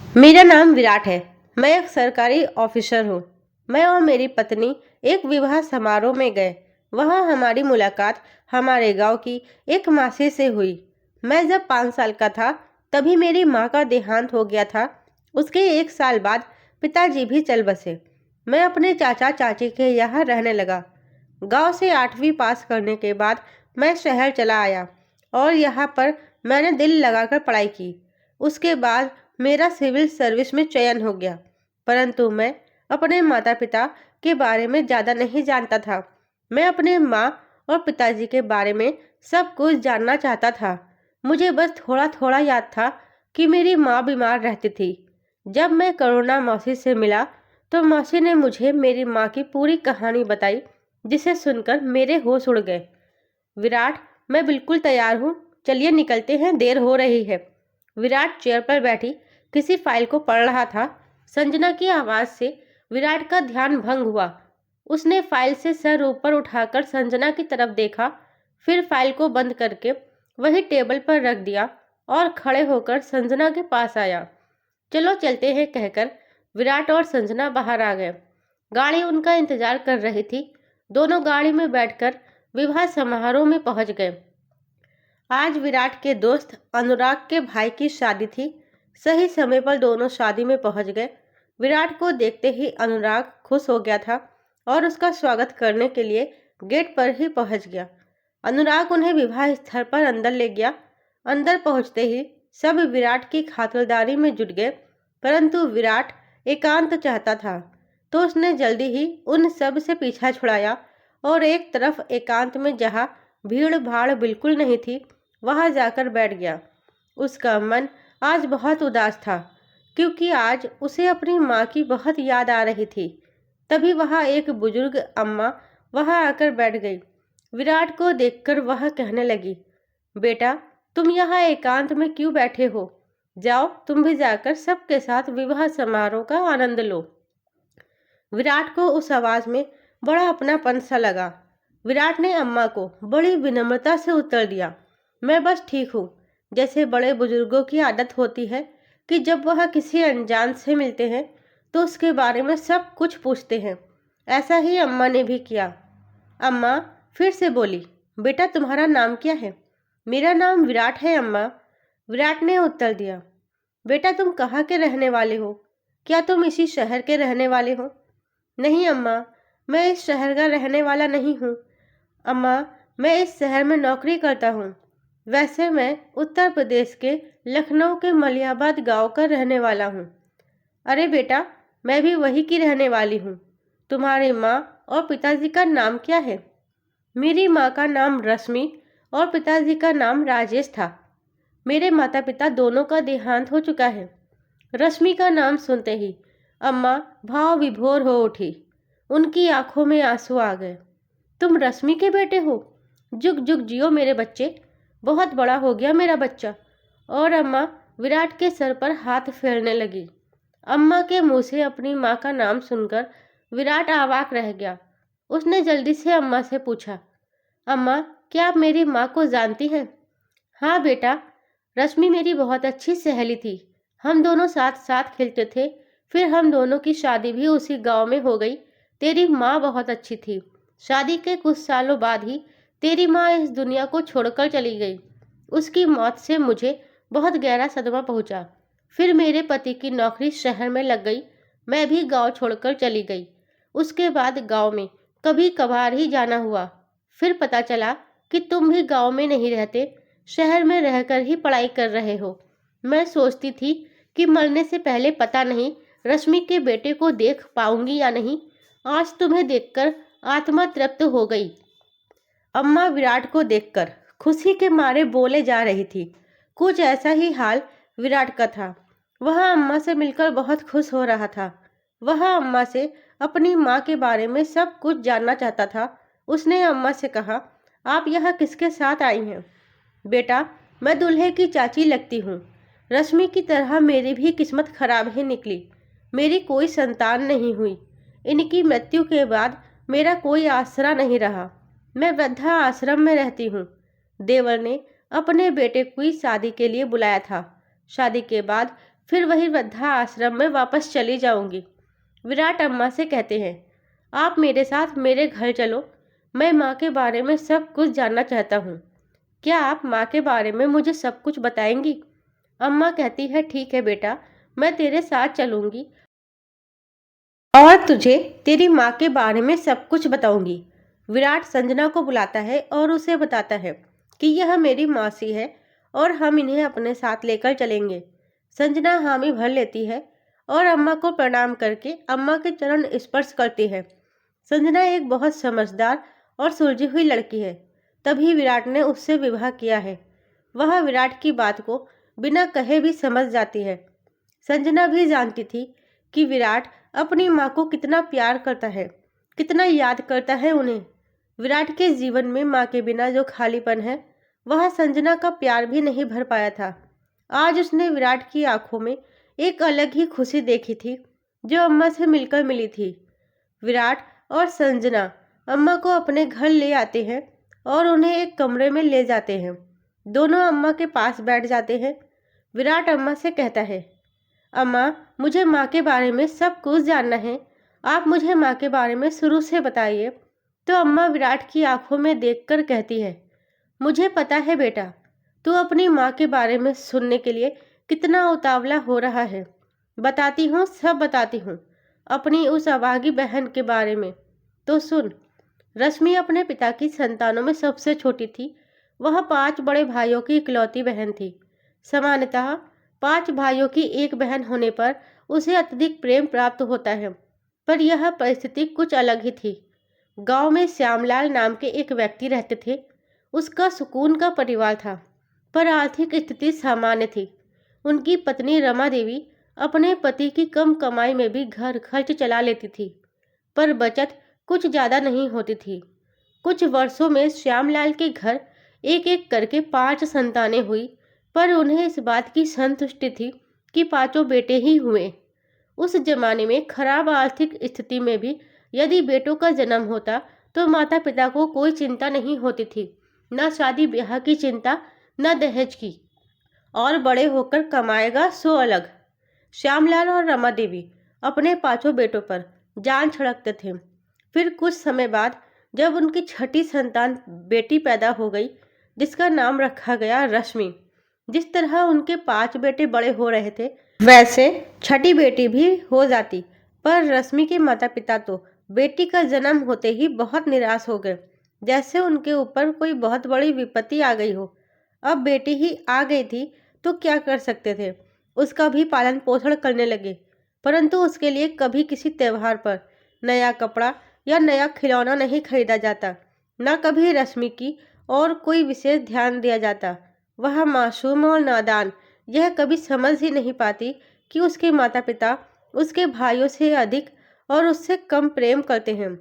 मेरा नाम विराट है। मैं एक सरकारी ऑफिसर हूँ। मैं और मेरी पत्नी एक विवाह समारोह में गए। वहाँ हमारी मुलाकात हमारे गांव की एक मासी से हुई। मैं जब 5 साल का था तभी मेरी माँ का देहांत हो गया था। उसके 1 साल बाद पिताजी भी चल बसे। मैं अपने चाचा चाची के यहाँ रहने लगा। गांव से 8वीं पास करने के बाद मैं शहर चला आया और यहाँ पर मैंने दिल लगाकर पढ़ाई की। उसके बाद मेरा सिविल सर्विस में चयन हो गया, परंतु मैं अपने माता पिता के बारे में ज़्यादा नहीं जानता था। मैं अपने माँ और पिताजी के बारे में सब कुछ जानना चाहता था। मुझे बस थोड़ा थोड़ा याद था कि मेरी माँ बीमार रहती थी। जब मैं करुणा मौसी से मिला तो मौसी ने मुझे मेरी माँ की पूरी कहानी बताई, जिसे सुनकर मेरे होश उड़ गए। विराट, मैं बिल्कुल तैयार हूँ। चलिए निकलते हैं, देर हो रही है। विराट चेयर पर बैठी किसी फाइल को पढ़ रहा था। संजना की आवाज से विराट का ध्यान भंग हुआ। उसने फाइल से सर ऊपर उठाकर संजना की तरफ देखा, फिर फाइल को बंद करके वही टेबल पर रख दिया और खड़े होकर संजना के पास आया। चलो चलते हैं कहकर विराट और संजना बाहर आ गए। गाड़ी उनका इंतजार कर रही थी। दोनों गाड़ी में बैठकर विवाह समारोह में पहुंच गए। आज विराट के दोस्त अनुराग के भाई की शादी थी। सही समय पर दोनों शादी में पहुंच गए। विराट को देखते ही अनुराग खुश हो गया था और उसका स्वागत करने के लिए गेट पर ही पहुंच गया। अनुराग उन्हें विवाह स्थल पर अंदर ले गया। अंदर पहुंचते ही सब विराट की खातिरदारी में जुट गए, परंतु विराट एकांत चाहता था, तो उसने जल्दी ही उन सब से पीछा छुड़ाया और एक तरफ एकांत में जहाँ भीड़ भाड़ बिल्कुल नहीं थी वहां जाकर बैठ गया। उसका मन आज बहुत उदास था, क्योंकि आज उसे अपनी माँ की बहुत याद आ रही थी। तभी वहां एक बुजुर्ग अम्मा वहां आकर बैठ गई। विराट को देखकर वह कहने लगी, बेटा, तुम यहाँ एकांत में क्यों बैठे हो? जाओ, तुम भी जाकर सबके साथ विवाह समारोह का आनंद लो। विराट को उस आवाज में बड़ा अपनापन सा लगा। विराट ने अम्मा को बड़ी विनम्रता से उत्तर दिया, मैं बस ठीक हूँ। जैसे बड़े बुजुर्गों की आदत होती है कि जब वह किसी अनजान से मिलते हैं तो उसके बारे में सब कुछ पूछते हैं, ऐसा ही अम्मा ने भी किया। अम्मा फिर से बोली, बेटा, तुम्हारा नाम क्या है? मेरा नाम विराट है अम्मा, विराट ने उत्तर दिया। बेटा, तुम कहाँ के रहने वाले हो? क्या तुम इसी शहर के रहने वाले हो? नहीं अम्मा, मैं इस शहर का रहने वाला नहीं हूँ। अम्मा, मैं इस शहर में नौकरी करता हूँ। वैसे मैं उत्तर प्रदेश के लखनऊ के मलियाबाद गांव का रहने वाला हूँ। अरे बेटा, मैं भी वही की रहने वाली हूँ। तुम्हारी माँ और पिताजी का नाम क्या है? मेरी माँ का नाम रश्मि और पिताजी का नाम राजेश था। मेरे माता पिता दोनों का देहांत हो चुका है। रश्मि का नाम सुनते ही अम्मा भाव विभोर हो उठी। उनकी आंखों में आंसू आ गए। तुम रश्मि के बेटे हो? जुग जुग जियो मेरे बच्चे, बहुत बड़ा हो गया मेरा बच्चा। और अम्मा विराट के सर पर हाथ फेरने लगी। अम्मा के मुंह से अपनी माँ का नाम सुनकर विराट अवाक रह गया। उसने जल्दी से अम्मा से पूछा, अम्मा, क्या आप मेरी माँ को जानती हैं? हाँ बेटा, रश्मि मेरी बहुत अच्छी सहेली थी। हम दोनों साथ साथ खेलते थे। फिर हम दोनों की शादी भी उसी गांव में हो गई। तेरी माँ बहुत अच्छी थी। शादी के कुछ सालों बाद ही तेरी माँ इस दुनिया को छोड़कर चली गई। उसकी मौत से मुझे बहुत गहरा सदमा पहुंचा। फिर मेरे पति की नौकरी शहर में लग गई। मैं भी गांव छोड़कर चली गई। उसके बाद गांव में कभी कभार ही जाना हुआ। फिर पता चला कि तुम भी गांव में नहीं रहते, शहर में रहकर ही पढ़ाई कर रहे हो। मैं सोचती थी कि मरने से पहले पता नहीं रश्मि के बेटे को देख पाऊंगी या नहीं। आज तुम्हें देखकर आत्मा तृप्त हो गई। अम्मा विराट को देखकर खुशी के मारे बोले जा रही थी। कुछ ऐसा ही हाल विराट का था। वह अम्मा से मिलकर बहुत खुश हो रहा था। वह अम्मा से अपनी माँ के बारे में सब कुछ जानना चाहता था। उसने अम्मा से कहा, आप यहाँ किसके साथ आई हैं? बेटा, मैं दूल्हे की चाची लगती हूँ। रश्मि की तरह मेरी भी किस्मत खराब ही निकली। मेरी कोई संतान नहीं हुई। इनकी मृत्यु के बाद मेरा कोई आसरा नहीं रहा। मैं वृद्धा आश्रम में रहती हूँ। देवर ने अपने बेटे की शादी के लिए बुलाया था। शादी के बाद फिर वही वृद्धा आश्रम में वापस चली जाऊंगी। विराट अम्मा से कहते हैं, आप मेरे साथ मेरे घर चलो, मैं माँ के बारे में सब कुछ जानना चाहता हूँ। क्या आप माँ के बारे में मुझे सब कुछ बताएंगी? अम्मा कहती है, ठीक है बेटा, मैं तेरे साथ चलूंगी और तुझे तेरी माँ के बारे में सब कुछ बताऊंगी। विराट संजना को बुलाता है और उसे बताता है कि यह मेरी मौसी है और हम इन्हें अपने साथ लेकर चलेंगे। संजना हामी भर लेती है और अम्मा को प्रणाम करके अम्मा के चरण स्पर्श करती है। संजना एक बहुत समझदार और सुलझी हुई लड़की है, तभी विराट ने उससे विवाह किया है। वह विराट की बात को बिना कहे भी समझ जाती है। संजना भी जानती थी कि विराट अपनी माँ को कितना प्यार करता है, कितना याद करता है उन्हें। विराट के जीवन में माँ के बिना जो खालीपन है, वह संजना का प्यार भी नहीं भर पाया था। आज उसने विराट की आंखों में एक अलग ही खुशी देखी थी, जो अम्मा से मिलकर मिली थी। विराट और संजना अम्मा को अपने घर ले आते हैं और उन्हें एक कमरे में ले जाते हैं। दोनों अम्मा के पास बैठ जाते हैं। विराट अम्मा से कहता है, अम्मा, मुझे माँ के बारे में सब कुछ जानना है। आप मुझे माँ के बारे में शुरू से बताइए। तो अम्मा विराट की आंखों में देखकर कहती है, मुझे पता है बेटा, तू अपनी माँ के बारे में सुनने के लिए कितना उतावला हो रहा है। बताती हूँ, सब बताती हूँ। अपनी उस अभागी बहन के बारे में तो सुन। रश्मि अपने पिता की संतानों में सबसे छोटी थी। वह 5 बड़े भाइयों की इकलौती बहन थी। सामान्यतः 5 भाइयों की एक बहन होने पर उसे अत्यधिक प्रेम प्राप्त होता है, पर यह परिस्थिति कुछ अलग ही थी। गांव में श्यामलाल नाम के एक व्यक्ति रहते थे। उसका सुकून का परिवार था, पर आर्थिक स्थिति सामान्य थी। उनकी पत्नी रमा देवी अपने पति की कम कमाई में भी घर खर्च चला लेती थी, पर बचत कुछ ज़्यादा नहीं होती थी। कुछ वर्षों में श्यामलाल के घर एक एक करके 5 संतानें हुई, पर उन्हें इस बात की संतुष्टि थी कि 5 बेटे ही हुए। उस जमाने में खराब आर्थिक स्थिति में भी यदि बेटों का जन्म होता तो माता पिता को कोई चिंता नहीं होती थी, न शादी ब्याह की चिंता, न दहेज की। और बड़े होकर कमाएगा सो अलग। श्यामलाल और रमा देवी अपने 5 बेटों पर जान छिड़कते थे। फिर कुछ समय बाद जब उनकी छठी संतान बेटी पैदा हो गई, जिसका नाम रखा गया रश्मि। जिस तरह उनके 5 बेटे बड़े हो रहे थे, वैसे छठी बेटी भी हो जाती। पर रश्मि के माता पिता तो बेटी का जन्म होते ही बहुत निराश हो गए, जैसे उनके ऊपर कोई बहुत बड़ी विपत्ति आ गई हो। अब बेटी ही आ गई थी तो क्या कर सकते थे, उसका भी पालन पोषण करने लगे। परंतु उसके लिए कभी किसी त्यौहार पर नया कपड़ा या नया खिलौना नहीं खरीदा जाता, न कभी रश्मि की और कोई विशेष ध्यान दिया जाता। वह मासूम और नादान यह कभी समझ ही नहीं पाती कि उसके माता पिता उसके भाइयों से अधिक और उससे कम प्रेम करते हैं।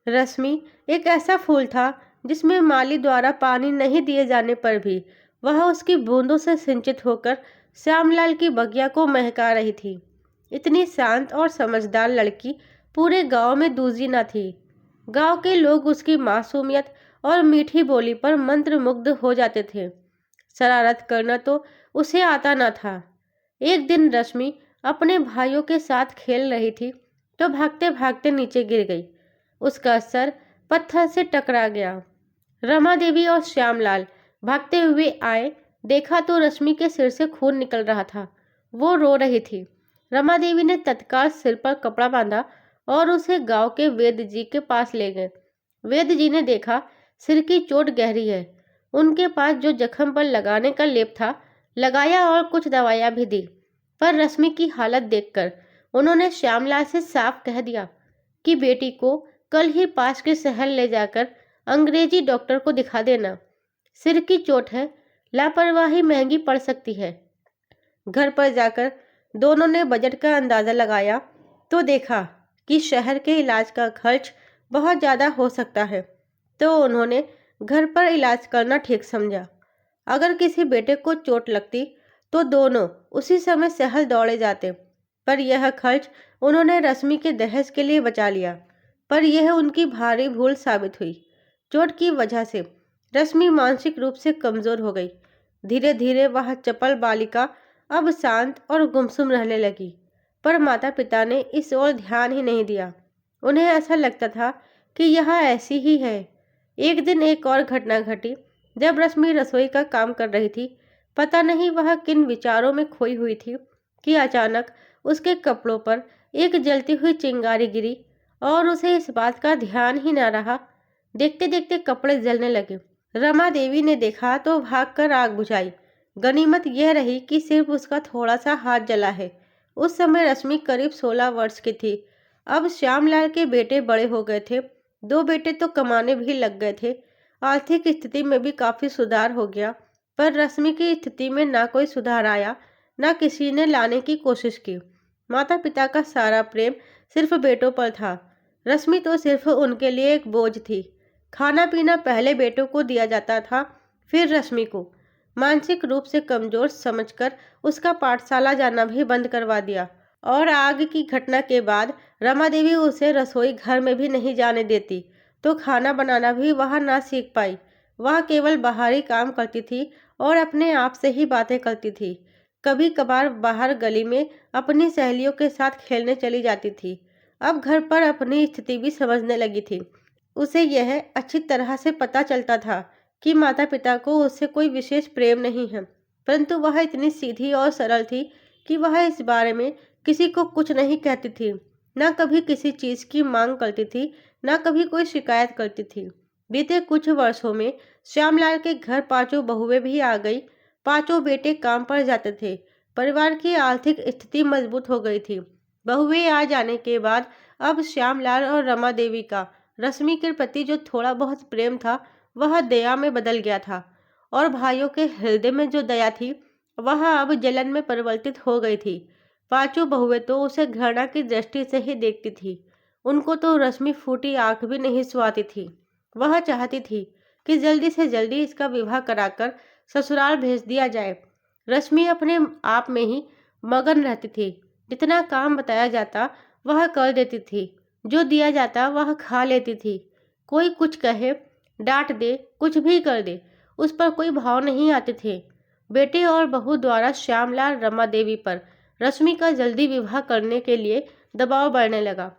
रश्मि एक ऐसा फूल था जिसमें माली द्वारा पानी नहीं दिए जाने पर भी वह उसकी बूंदों से सिंचित होकर श्यामलाल की बगिया को महका रही थी। इतनी शांत और समझदार लड़की पूरे गांव में दूजी न थी। गांव के लोग उसकी मासूमियत और मीठी बोली पर मंत्रमुग्ध हो जाते थे। शरारत करना तो उसे आता न था। एक दिन रश्मि अपने भाइयों के साथ खेल रही थी तो भागते भागते नीचे गिर गई। उसका सर पत्थर से टकरा गया। रमा देवी और श्यामलाल भागते हुए आए, देखा तो रश्मि के सिर से खून निकल रहा था। वो रो रही थी। रमा देवी ने तत्काल सिर पर कपड़ा बांधा और उसे गांव के वेद जी के पास ले गए। वेद जी ने देखा सिर की चोट गहरी है। उनके पास जो जख्म पर लगाने का लेप था लगाया और कुछ दवाइयाँ भी दी, पर रश्मि की हालत देखकर उन्होंने श्यामलाल से साफ कह दिया कि बेटी को कल ही पास के शहर ले जाकर अंग्रेजी डॉक्टर को दिखा देना। सिर की चोट है, लापरवाही महंगी पड़ सकती है। घर पर जाकर दोनों ने बजट का अंदाज़ा लगाया तो देखा कि शहर के इलाज का खर्च बहुत ज़्यादा हो सकता है, तो उन्होंने घर पर इलाज करना ठीक समझा। अगर किसी बेटे को चोट लगती तो दोनों उसी समय शहर दौड़े जाते, पर यह खर्च उन्होंने रश्मि के दहेज के लिए बचा लिया। पर यह उनकी भारी भूल साबित हुई। चोट की वजह से रश्मि मानसिक रूप से कमज़ोर हो गई। धीरे धीरे वह चपल बालिका अब शांत और गुमसुम रहने लगी। पर माता पिता ने इस ओर ध्यान ही नहीं दिया। उन्हें ऐसा लगता था कि यह ऐसी ही है। एक दिन एक और घटना घटी। जब रश्मि रसोई का काम कर रही थी, पता नहीं वह किन विचारों में खोई हुई थी कि अचानक उसके कपड़ों पर एक जलती हुई चिंगारी गिरी और उसे इस बात का ध्यान ही न रहा। देखते देखते कपड़े जलने लगे। रमा देवी ने देखा तो भागकर आग बुझाई। गनीमत यह रही कि सिर्फ उसका थोड़ा सा हाथ जला है। उस समय रश्मि करीब 16 वर्ष की थी। अब श्यामलाल के बेटे बड़े हो गए थे। 2 बेटे तो कमाने भी लग गए थे। आर्थिक स्थिति में भी काफी सुधार हो गया। पर रश्मि की स्थिति में ना कोई सुधार आया, ना किसी ने लाने की कोशिश की। माता पिता का सारा प्रेम सिर्फ बेटों पर था। रश्मि तो सिर्फ उनके लिए एक बोझ थी। खाना पीना पहले बेटों को दिया जाता था, फिर रश्मि को। मानसिक रूप से कमजोर समझकर उसका पाठशाला जाना भी बंद करवा दिया। और आग की घटना के बाद रमा देवी उसे रसोई घर में भी नहीं जाने देती, तो खाना बनाना भी वह ना सीख पाई। वह केवल बाहरी काम करती थी और अपने आप से ही बातें करती थी। कभी कभार बाहर गली में अपनी सहेलियों के साथ खेलने चली जाती थी। अब घर पर अपनी स्थिति भी समझने लगी थी। उसे यह अच्छी तरह से पता चलता था कि माता पिता को उससे कोई विशेष प्रेम नहीं है, परंतु वह इतनी सीधी और सरल थी कि वह इस बारे में किसी को कुछ नहीं कहती थी। न कभी किसी चीज की मांग करती थी, न कभी कोई शिकायत करती थी। बीते कुछ वर्षों में श्यामलाल के घर 5 बहुएं भी आ गई। 5 बेटे काम पर जाते थे। परिवार की आर्थिक स्थिति मजबूत हो गई थी। बहुएं आ जाने के बाद अब श्यामलाल और रमा देवी का रश्मि के प्रति जो थोड़ा बहुत प्रेम था, वह दया में बदल गया था। और भाइयों के हृदय में जो दया थी, वह अब जलन में परिवर्तित हो गई थी। 5 बहुएं तो उसे घृणा की दृष्टि से ही देखती थी। उनको तो रश्मि फूटी आंख भी नहीं सुहाती थी। वह चाहती थी कि जल्दी से जल्दी इसका विवाह कराकर ससुराल भेज दिया जाए। रश्मि अपने आप में ही मगन रहती थी। जितना काम बताया जाता वह कर देती थी, जो दिया जाता वह खा लेती थी। कोई कुछ कहे, डांट दे, कुछ भी कर दे, उस पर कोई भाव नहीं आते थे। बेटे और बहू द्वारा श्यामलाल रमा देवी पर रश्मि का जल्दी विवाह करने के लिए दबाव बढ़ने लगा,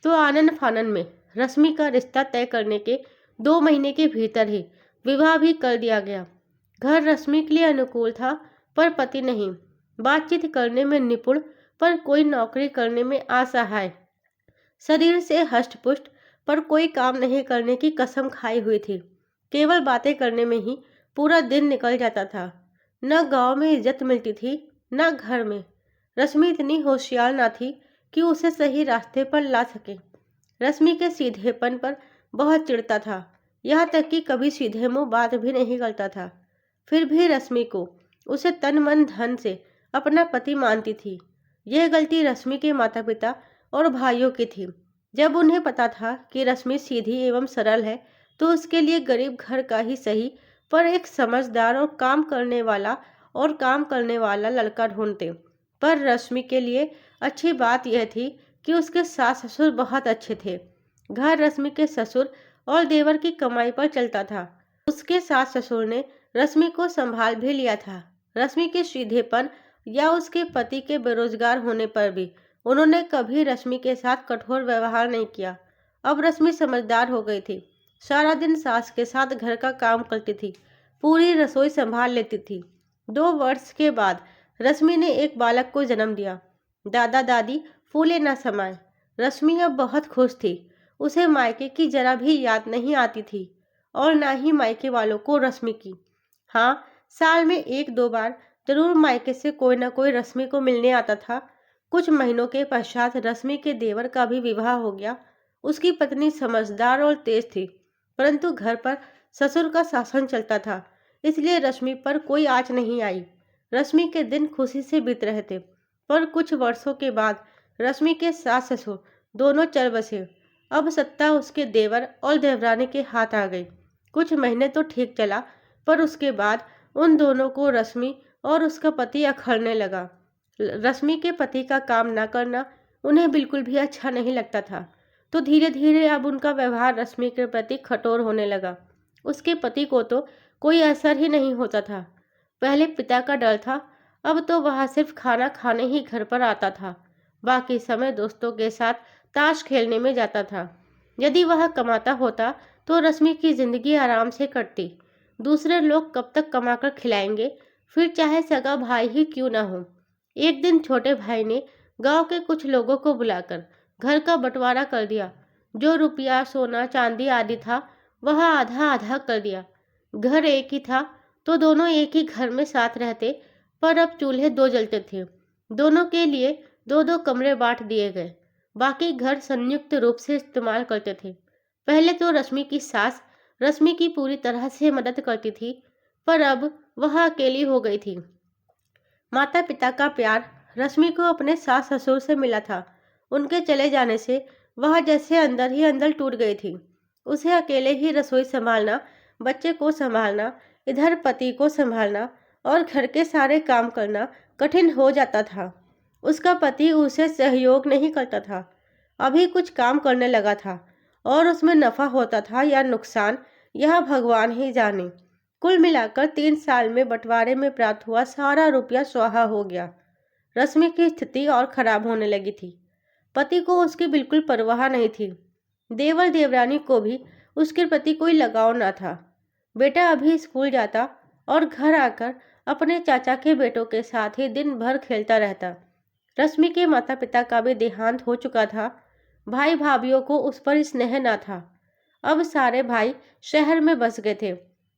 तो आनन फानन में रश्मि का रिश्ता तय करने के 2 महीने के भीतर ही विवाह भी कर दिया गया। घर रश्मि के लिए अनुकूल था, पर पति नहीं। बातचीत करने में निपुण, पर कोई नौकरी करने में असहाय। शरीर से हष्टपुष्ट, पर कोई काम नहीं करने की कसम खाई हुई थी। केवल बातें करने में ही पूरा दिन निकल जाता था। न गांव में इज्जत मिलती थी, न घर में। रश्मि इतनी होशियार न थी कि उसे सही रास्ते पर ला सके। रश्मि के सीधेपन पर बहुत चिढ़ता था, यहाँ तक कि कभी सीधे मुंह बात भी नहीं करता था। फिर भी रश्मि को उसे तन मन धन से अपना पति मानती थी। यह गलती रश्मि के माता पिता और भाइयों की थी। जब उन्हें पता था कि रश्मि सीधी एवं सरल है, तो उसके लिए गरीब घर का ही सही, पर एक समझदार और काम करने वाला लड़का ढूंढते। पर रश्मि के लिए अच्छी बात यह थी कि उसके सास ससुर बहुत अच्छे थे। घर रश्मि के ससुर और देवर की कमाई पर चलता था। उसके सास ससुर ने रश्मि को संभाल भी लिया था। रश्मि के सीधेपन या उसके पति के बेरोजगार होने पर भी उन्होंने कभी रश्मि के साथ कठोर व्यवहार नहीं किया। अब रश्मि समझदार हो गई थी। सारा दिन सास के साथ घर का काम करती थी, पूरी रसोई संभाल लेती थी। 2 वर्ष के बाद रश्मि ने एक बालक को जन्म दिया। दादा दादी फूले न समाये। रश्मि अब बहुत खुश थी। उसे मायके की जरा भी याद नहीं आती थी, और ना ही मायके वालों को रश्मि की। हाँ, साल में 1-2 बार जरूर मायके से कोई ना कोई रश्मि को मिलने आता था। कुछ महीनों के पश्चात रश्मि के देवर का भी विवाह हो गया। उसकी पत्नी समझदार और तेज थी, परंतु घर पर ससुर का शासन चलता था, इसलिए रश्मि पर कोई आँच नहीं आई। रश्मि के दिन खुशी से बीत रहे थे। पर कुछ वर्षों के बाद रश्मि के सास ससुर दोनों चल बसे। अब सत्ता उसके देवर और देवरानी के हाथ आ गई। कुछ महीने तो ठीक चला, पर उसके बाद उन दोनों को रश्मि और उसका पति अखरने लगा। रश्मि के पति का काम न करना उन्हें बिल्कुल भी अच्छा नहीं लगता था, तो धीरे धीरे अब उनका व्यवहार रश्मि के प्रति कठोर होने लगा। उसके पति को तो कोई असर ही नहीं होता था। पहले पिता का डर था, अब तो वह सिर्फ खाना खाने ही घर पर आता था। बाकी समय दोस्तों के साथ ताश खेलने में जाता था। यदि वह कमाता होता तो रश्मि की जिंदगी आराम से कटती। दूसरे लोग कब तक कमाकर खिलाएंगे, फिर चाहे सगा भाई ही क्यों ना हो। एक दिन छोटे भाई ने गांव के कुछ लोगों को बुलाकर घर का बंटवारा कर दिया। जो रुपया सोना चांदी आदि था वह आधा आधा कर दिया। घर एक ही था तो दोनों एक ही घर में साथ रहते, पर अब चूल्हे दो जलते थे। दोनों के लिए दो दो कमरे बांट दिए गए। बाकी घर संयुक्त रूप से इस्तेमाल करते थे। पहले तो रश्मि की सास रश्मि की पूरी तरह से मदद करती थी, पर अब वह अकेली हो गई थी। माता पिता का प्यार रश्मि को अपने सास ससुर से मिला था। उनके चले जाने से वह जैसे अंदर ही अंदर टूट गई थी। उसे अकेले ही रसोई संभालना, बच्चे को संभालना, इधर पति को संभालना और घर के सारे काम करना कठिन हो जाता था। उसका पति उसे सहयोग नहीं करता था। अभी कुछ काम करने लगा था और उसमें नफा होता था या नुकसान, यह भगवान ही जाने। कुल मिलाकर 3 साल में बंटवारे में प्राप्त हुआ सारा रुपया स्वाहा हो गया। रश्मि की स्थिति और खराब होने लगी थी। पति को उसकी बिल्कुल परवाह नहीं थी। देवर देवरानी को भी उसके प्रति कोई लगाव न था। बेटा अभी स्कूल जाता और घर आकर अपने चाचा के बेटों के साथ ही दिन भर खेलता रहता। रश्मि के माता पिता का भी देहांत हो चुका था। भाई भाभीियों को उस पर स्नेह न था। अब सारे भाई शहर में बस गए थे।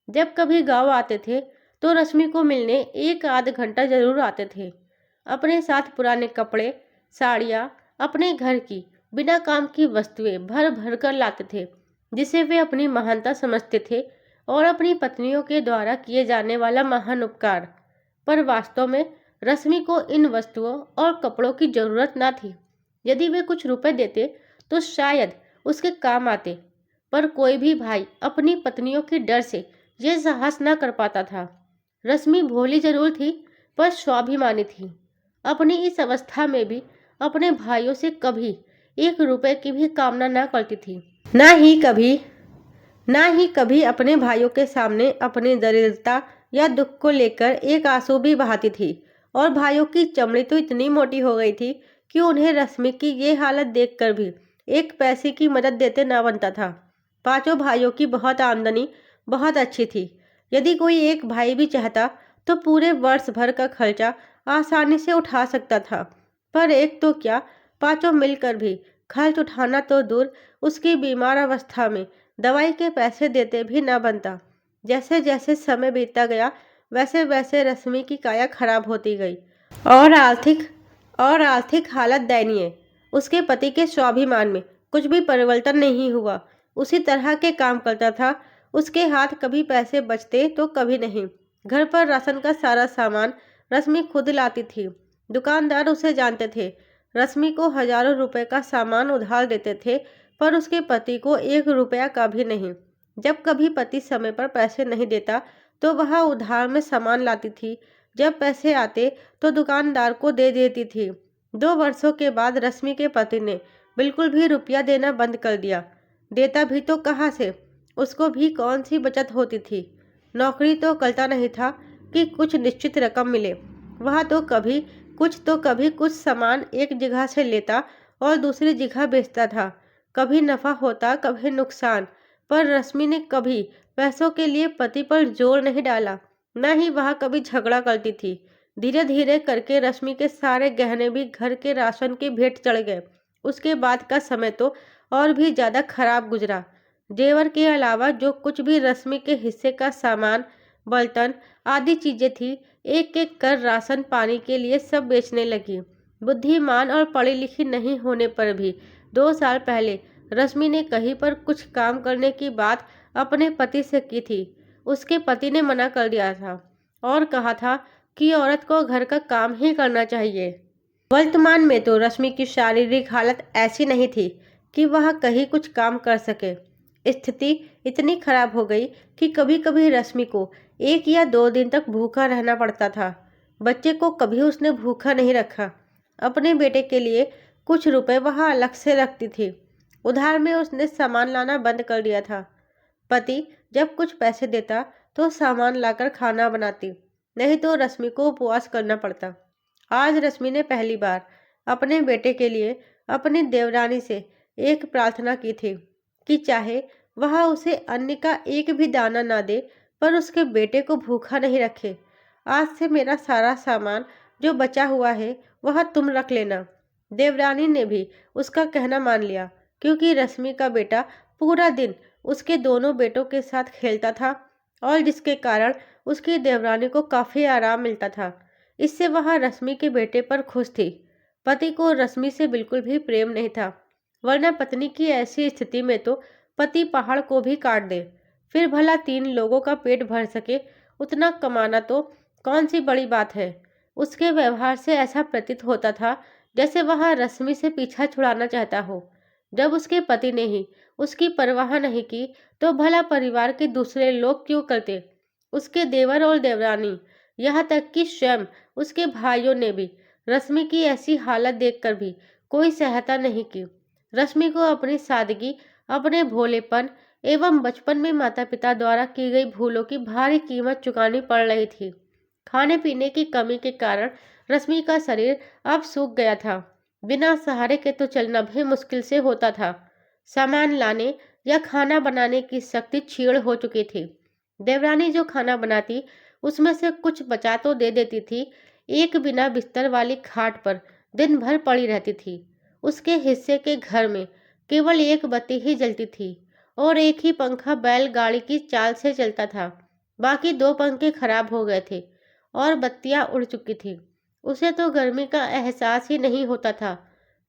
जब कभी गांव आते थे तो रश्मि को मिलने 1 आध घंटा जरूर आते थे। अपने साथ पुराने कपड़े, साड़ियाँ, अपने घर की बिना काम की वस्तुएं भर भर कर लाते थे, जिसे वे अपनी महानता समझते थे और अपनी पत्नियों के द्वारा किए जाने वाला महान उपकार। पर वास्तव में रश्मि को इन वस्तुओं और कपड़ों की जरूरत न थी। यदि वे कुछ रुपए देते तो शायद उसके काम आते, पर कोई भी भाई अपनी पत्नियों की डर से ये साहस न कर पाता था। रश्मि भोली जरूर थी, पर स्वाभिमानी थी। अपनी इस अवस्था में भी अपने भाइयों से कभी 1 रुपए की भी कामना न करती थी। ना ही कभी अपने भाइयों के सामने अपनी दरिद्रता या दुख को लेकर एक आंसू भी बहाती थी। और भाइयों की चमड़ी तो इतनी मोटी हो गई थी कि उन्हें रश्मि की ये हालत देखकर भी 1 पैसे की मदद देते न बनता था। 5 भाइयों की बहुत आमदनी बहुत अच्छी थी। यदि कोई एक भाई भी चाहता तो पूरे वर्ष भर का खर्चा आसानी से उठा सकता था, पर एक तो क्या, 5 मिलकर भी खर्च उठाना तो दूर, उसकी बीमार अवस्था में दवाई के पैसे देते भी न बनता। जैसे जैसे समय बीतता गया वैसे वैसे रश्मि की काया खराब होती गई और आर्थिक हालत दयनीय। उसके पति के स्वाभिमान में कुछ भी परिवर्तन नहीं हुआ। उसी तरह के काम करता था। उसके हाथ कभी पैसे बचते तो कभी नहीं। घर पर राशन का सारा सामान रश्मि खुद लाती थी। दुकानदार उसे जानते थे। रश्मि को हजारों रुपए का सामान उधार देते थे, पर उसके पति को 1 रुपया का भी नहीं। जब कभी पति समय पर पैसे नहीं देता तो वह उधार में सामान लाती थी। जब पैसे आते तो दुकानदार को दे देती थी। 2 वर्षों के बाद रश्मि के पति ने बिल्कुल भी रुपया देना बंद कर दिया। देता भी तो कहाँ से, उसको भी कौन सी बचत होती थी। नौकरी तो करता नहीं था कि कुछ निश्चित रकम मिले। वह तो कभी कुछ सामान एक जगह से लेता और दूसरी जगह बेचता था। कभी नफा होता कभी नुकसान, पर रश्मि ने कभी पैसों के लिए पति पर जोर नहीं डाला। न ही वह कभी झगड़ा करती थी। धीरे धीरे करके रश्मि के सारे गहने भी घर के राशन की भेंट चढ़ गए। उसके बाद का समय तो और भी ज्यादा खराब गुजरा। जेवर के अलावा जो कुछ भी रश्मि के हिस्से का सामान, बर्तन आदि चीजें थी, एक एक कर राशन पानी के लिए सब बेचने लगी। बुद्धिमान और पढ़ी लिखी नहीं होने पर भी 2 साल पहले रश्मि ने कहीं पर कुछ काम करने की बात अपने पति से की थी। उसके पति ने मना कर दिया था और कहा था कि औरत को घर का काम ही करना चाहिए। वर्तमान में तो रश्मि की शारीरिक हालत ऐसी नहीं थी कि वह कहीं कुछ काम कर सके। स्थिति इतनी खराब हो गई कि कभी कभी रश्मि को 1 या 2 दिन तक भूखा रहना पड़ता था। बच्चे को कभी उसने भूखा नहीं रखा। अपने बेटे के लिए कुछ रुपए वह अलग से रखती थी। उधार में उसने सामान लाना बंद कर दिया था। पति जब कुछ पैसे देता तो सामान लाकर खाना बनाती। नहीं तो रश्मि को उपवास करना पड़ता। आज रश्मि ने पहली बार अपने बेटे के लिए अपनी देवरानी से एक प्रार्थना की थी कि चाहे वह उसे अन्न का एक भी दाना ना दे, पर उसके बेटे को भूखा नहीं रखे। आज से मेरा सारा सामान जो बचा हुआ है वह तुम रख लेना। देवरानी ने भी उसका कहना मान लिया, क्योंकि रश्मि का बेटा पूरा दिन उसके दोनों बेटों के साथ खेलता था और जिसके कारण उसकी देवरानी को काफ़ी आराम मिलता था। इससे वह रश्मि के बेटे पर खुश थी। पति को रश्मि से बिल्कुल भी प्रेम नहीं था, वरना पत्नी की ऐसी स्थिति में तो पति पहाड़ को भी काट दे। फिर भला 3 लोगों का पेट भर सके, उतना कमाना तो कौन सी बड़ी बात है। उसके व्यवहार से ऐसा प्रतीत होता था जैसे वह रश्मि से पीछा छुड़ाना चाहता हो। जब उसके पति ने ही उसकी परवाह नहीं की, तो भला परिवार के दूसरे लोग क्यों करते। उसके देवर और देवरानी, यहाँ तक कि स्वयं उसके भाइयों ने भी रश्मि की ऐसी हालत देखकर भी कोई सहायता नहीं की। रश्मि को अपनी सादगी, अपने भोलेपन एवं बचपन में माता पिता द्वारा की गई भूलों की भारी कीमत चुकानी पड़ रही थी। खाने पीने की कमी के कारण रश्मि का शरीर अब सूख गया था। बिना सहारे के तो चलना भी मुश्किल से होता था। सामान लाने या खाना बनाने की शक्ति क्षीण हो चुकी थी। देवरानी जो खाना बनाती उसमें से कुछ बचा तो दे देती थी। एक बिना बिस्तर वाली खाट पर दिन भर पड़ी रहती थी। उसके हिस्से के घर में केवल एक बत्ती ही जलती थी और एक ही पंखा बैलगाड़ी की चाल से चलता था। बाकी 2 पंखे खराब हो गए थे और बत्तियां उड़ चुकी थी। उसे तो गर्मी का एहसास ही नहीं होता था,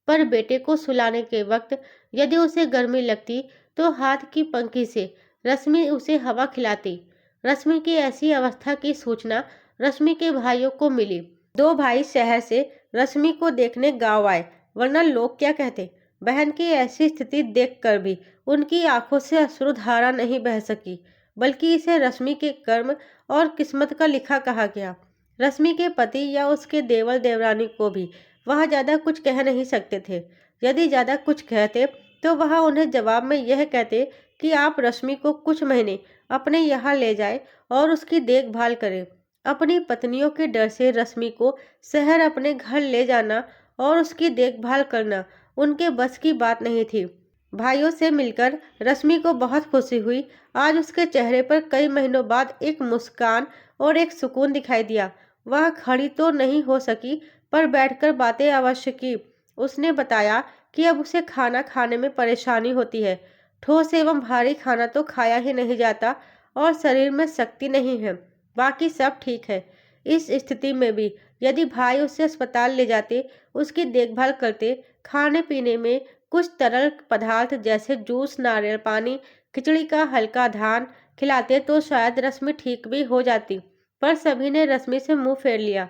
पर बेटे को सुलाने के वक्त यदि उसे गर्मी लगती तो हाथ की पंखी से रश्मि उसे हवा खिलाती। रश्मि की ऐसी अवस्था की सूचना रश्मि के भाइयों को मिली। 2 भाई शहर से रश्मि को देखने गांव आए, वरना लोग क्या कहते। बहन की ऐसी स्थिति देखकर भी उनकी आंखों से अश्रुधारा नहीं बह सकी, बल्कि इसे रश्मि के कर्म और किस्मत का लिखा कहा गया। रश्मि के पति या उसके देवर देवरानी को भी वह ज़्यादा कुछ कह नहीं सकते थे। यदि ज़्यादा कुछ कहते तो वह उन्हें जवाब में यह कहते कि आप रश्मि को कुछ महीने अपने यहाँ ले जाएं और उसकी देखभाल करें। अपनी पत्नियों के डर से रश्मि को शहर अपने घर ले जाना और उसकी देखभाल करना उनके बस की बात नहीं थी। भाइयों से मिलकर रश्मि को बहुत खुशी हुई। आज उसके चेहरे पर कई महीनों बाद एक मुस्कान और एक सुकून दिखाई दिया। वह खड़ी तो नहीं हो सकी, पर बैठकर बातें अवश्य की। उसने बताया कि अब उसे खाना खाने में परेशानी होती है। ठोस एवं भारी खाना तो खाया ही नहीं जाता और शरीर में शक्ति नहीं है। बाकी सब ठीक है। इस स्थिति में भी यदि भाई उसे अस्पताल ले जाते, उसकी देखभाल करते, खाने पीने में कुछ तरल पदार्थ जैसे जूस, नारियल पानी, खिचड़ी का हल्का धान खिलाते तो शायद रश्मि ठीक भी हो जाती। पर सभी ने रश्मि से मुंह फेर लिया।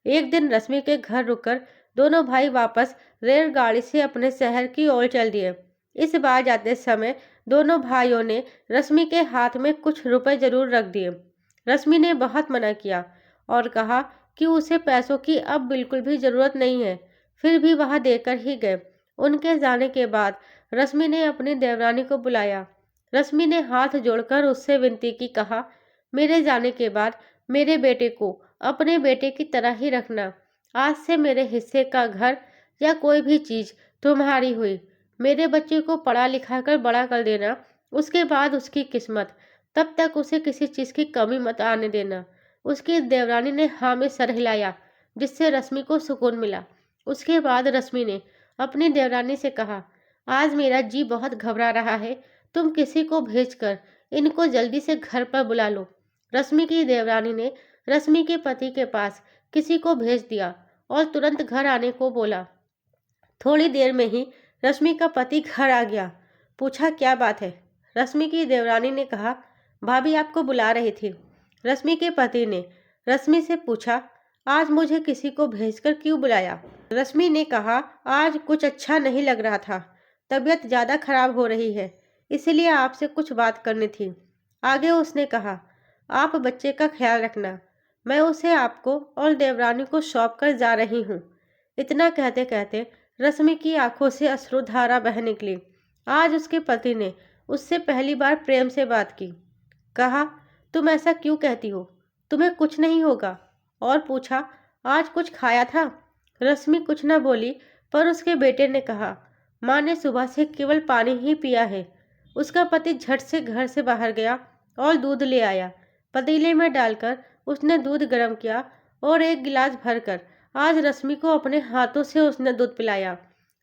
एक दिन रश्मि के घर रुककर दोनों भाई वापस रेलगाड़ी से अपने शहर की ओर चल दिए। इस बार जाते समय दोनों भाइयों ने रश्मि के हाथ में कुछ रुपए जरूर रख दिए। रश्मि ने बहुत मना किया और कहा कि उसे पैसों की अब बिल्कुल भी जरूरत नहीं है। फिर भी वह देकर ही गए। उनके जाने के बाद रश्मि ने अपनी देवरानी को बुलाया। रश्मि ने हाथ जोड़कर उससे विनती की, कहा, मेरे जाने के बाद मेरे बेटे को अपने बेटे की तरह ही रखना। आज से मेरे हिस्से का घर या कोई भी चीज़ तुम्हारी हुई। मेरे बच्चे को पढ़ा लिखा कर बड़ा कर देना। उसके बाद उसकी किस्मत, तब तक उसे किसी चीज़ की कमी मत आने देना। उसकी देवरानी ने हाँ में सर हिलाया, जिससे रश्मि को सुकून मिला। उसके बाद रश्मि ने अपनी देवरानी से कहा, आज मेरा जी बहुत घबरा रहा है, तुम किसी को भेजकर इनको जल्दी से घर पर बुला लो। रश्मि की देवरानी ने रश्मि के पति के पास किसी को भेज दिया और तुरंत घर आने को बोला। थोड़ी देर में ही रश्मि का पति घर आ गया। पूछा, क्या बात है? रश्मि की देवरानी ने कहा, भाभी आपको बुला रही थी। रश्मि के पति ने रश्मि से पूछा, आज मुझे किसी को भेजकर क्यों बुलाया? रश्मि ने कहा, आज कुछ अच्छा नहीं लग रहा था। तबीयत ज़्यादा खराब हो रही है, इसलिए आपसे कुछ बात करनी थी। आगे उसने कहा, आप बच्चे का ख्याल रखना। मैं उसे आपको और देवरानी को सौंप कर जा रही हूँ। इतना कहते कहते रश्मि की आंखों से अश्रुधारा बह निकली। आज उसके पति ने उससे पहली बार प्रेम से बात की। कहा, तुम ऐसा क्यों कहती हो? तुम्हें कुछ नहीं होगा। और पूछा, आज कुछ खाया था? रश्मि कुछ न बोली, पर उसके बेटे ने कहा, माँ ने सुबह से केवल पानी ही पिया है। उसका पति झट से घर से बाहर गया और दूध ले आया। पतीले में डालकर उसने दूध गर्म किया और एक गिलास भरकर आज रश्मि को अपने हाथों से उसने दूध पिलाया।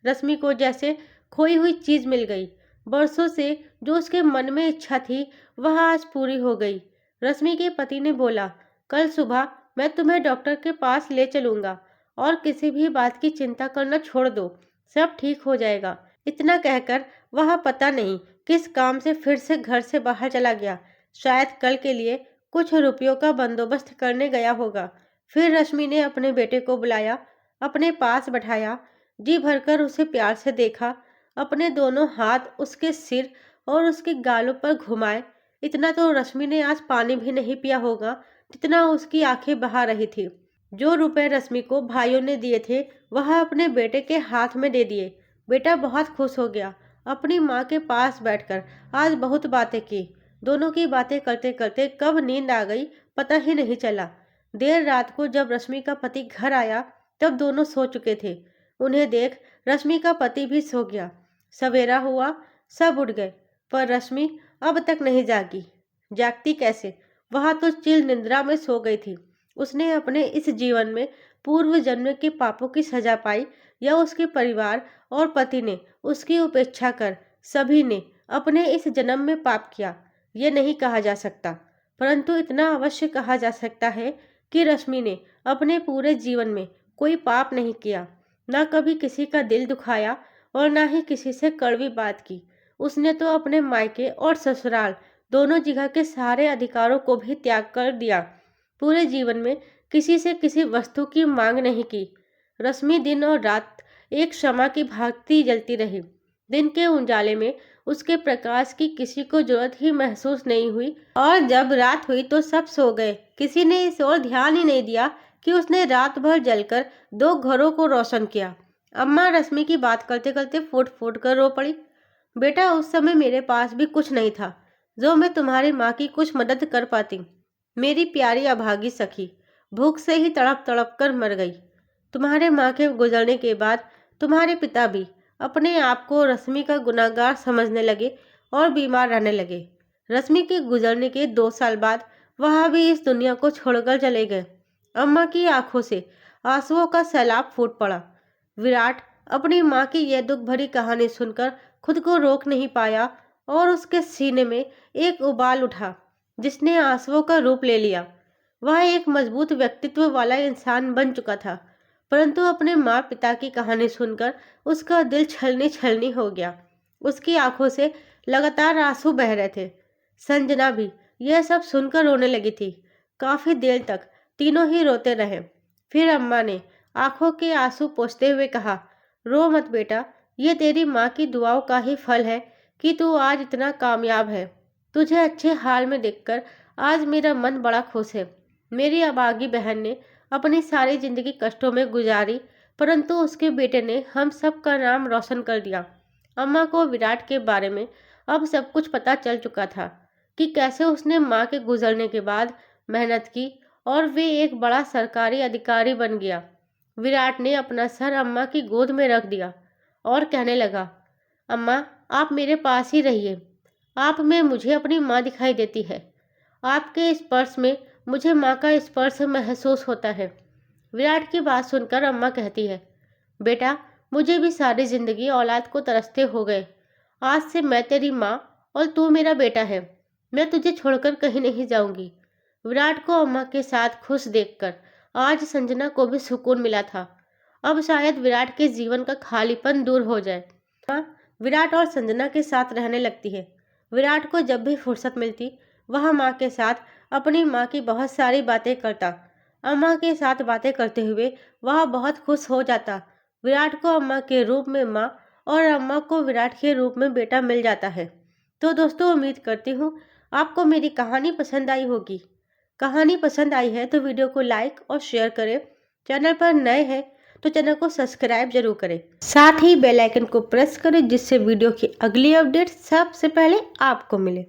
रश्मि को जैसे खोई हुई चीज मिल गई। बरसों से जो उसके मन में इच्छा थी वह आज पूरी हो गई। रश्मि के पति ने बोला, कल सुबह मैं तुम्हें डॉक्टर के पास ले चलूंगा और किसी भी बात की चिंता करना छोड़ दो, सब ठीक हो जाएगा। इतना कहकर वह पता नहीं किस काम से फिर से घर से बाहर चला गया। शायद कल के लिए कुछ रुपयों का बंदोबस्त करने गया होगा। फिर रश्मि ने अपने बेटे को बुलाया, अपने पास बैठाया, जी भरकर उसे प्यार से देखा, अपने दोनों हाथ उसके सिर और उसके गालों पर घुमाए। इतना तो रश्मि ने आज पानी भी नहीं पिया होगा जितना उसकी आंखें बहा रही थी। जो रुपए रश्मि को भाइयों ने दिए थे वह अपने बेटे के हाथ में दे दिए। बेटा बहुत खुश हो गया। अपनी माँ के पास बैठकर आज बहुत बातें की। दोनों की बातें करते करते कब नींद आ गई पता ही नहीं चला। देर रात को जब रश्मि का पति घर आया तब दोनों सो चुके थे। उन्हें देख रश्मि का पति भी सो गया। सवेरा हुआ, सब उठ गए, पर रश्मि अब तक नहीं जागी। जागती कैसे? वह तो चिल निद्रा में सो गई थी। उसने अपने इस जीवन में पूर्व जन्म के पापों की सजा पाई, या उसके परिवार और पति ने उसकी उपेक्षा कर सभी ने अपने इस जन्म में पाप किया, ये नहीं कहा जा सकता। परंतु इतना अवश्य कहा जा सकता है कि रश्मि ने अपने पूरे जीवन में कोई पाप नहीं किया, ना कभी किसी का दिल दुखाया और ना ही किसी से कड़वी बात की। उसने तो अपने मायके और ससुराल दोनों जगह के सारे अधिकारों को भी त्याग कर दिया। पूरे जीवन में किसी से किसी वस्तु की मांग नहीं की। रश्मि दिन और रात एक क्षमा की भांति जलती रही। दिन के उजाले में उसके प्रकाश की किसी को जरूरत ही महसूस नहीं हुई, और जब रात हुई तो सब सो गए। किसी ने इस ओर ध्यान ही नहीं दिया कि उसने रात भर जलकर 2 घरों को रोशन किया। अम्मा रश्मि की बात करते करते फूट फूट कर रो पड़ी। बेटा, उस समय मेरे पास भी कुछ नहीं था जो मैं तुम्हारी माँ की कुछ मदद कर पाती। मेरी प्यारी अभागी सखी भूख से ही तड़प तड़प कर मर गई। तुम्हारे माँ के गुजरने के बाद तुम्हारे पिता भी अपने आप को रश्मि का गुनाहगार समझने लगे और बीमार रहने लगे। रश्मि के गुजरने के 2 साल बाद वह भी इस दुनिया को छोड़कर चले गए। अम्मा की आंखों से आंसुओं का सैलाब फूट पड़ा। विराट अपनी माँ की यह दुख भरी कहानी सुनकर खुद को रोक नहीं पाया और उसके सीने में एक उबाल उठा जिसने आंसुओं का रूप ले लिया। वह एक मजबूत व्यक्तित्व वाला इंसान बन चुका था, परंतु अपने माँ पिता की कहानी सुनकर उसका दिल छलनी छलनी हो गया। उसकी आंखों से लगातार आंसू बह रहे थे। संजना भी यह सब सुनकर रोने लगी थी। काफी देर तक तीनों ही रोते रहे। फिर अम्मा ने आंखों के आंसू पोंछते हुए कहा, रो मत बेटा, ये तेरी माँ की दुआओं का ही फल है कि तू आज इतना कामयाब है। तुझे अच्छे हाल में देखकर आज मेरा मन बड़ा खुश है। मेरी अभागी बहन ने अपनी सारी जिंदगी कष्टों में गुजारी, परंतु उसके बेटे ने हम सब का नाम रोशन कर दिया। अम्मा को विराट के बारे में अब सब कुछ पता चल चुका था कि कैसे उसने माँ के गुजरने के बाद मेहनत की और वे एक बड़ा सरकारी अधिकारी बन गया। विराट ने अपना सर अम्मा की गोद में रख दिया और कहने लगा, अम्मा आप मेरे पास ही रहिए। आप में मुझे अपनी माँ दिखाई देती है। आपके स्पर्श में मुझे माँ का स्पर्श महसूस होता है। विराट की बात सुनकर अम्मा कहती है, बेटा मुझे भी सारी जिंदगी औलाद को तरसते हो गए। आज से मैं तेरी माँ और तू मेरा बेटा है। मैं तुझे छोड़कर कहीं नहीं जाऊंगी। विराट को अम्मा के साथ खुश देखकर आज संजना को भी सुकून मिला था। अब शायद विराट के जीवन का खालीपन दूर हो जाए। माँ विराट और संजना के साथ रहने लगती है। विराट को जब भी फुर्सत मिलती वह माँ के साथ अपनी माँ की बहुत सारी बातें करता। अम्मा के साथ बातें करते हुए वह बहुत खुश हो जाता। विराट को अम्मा के रूप में माँ और अम्मा को विराट के रूप में बेटा मिल जाता है। तो दोस्तों, उम्मीद करती हूँ आपको मेरी कहानी पसंद आई होगी। कहानी पसंद आई है तो वीडियो को लाइक और शेयर करें। चैनल पर नए हैं तो चैनल को सब्सक्राइब जरूर करें। साथ ही बेल आइकन को प्रेस करें जिससे वीडियो की अगली अपडेट सबसे पहले आपको मिले।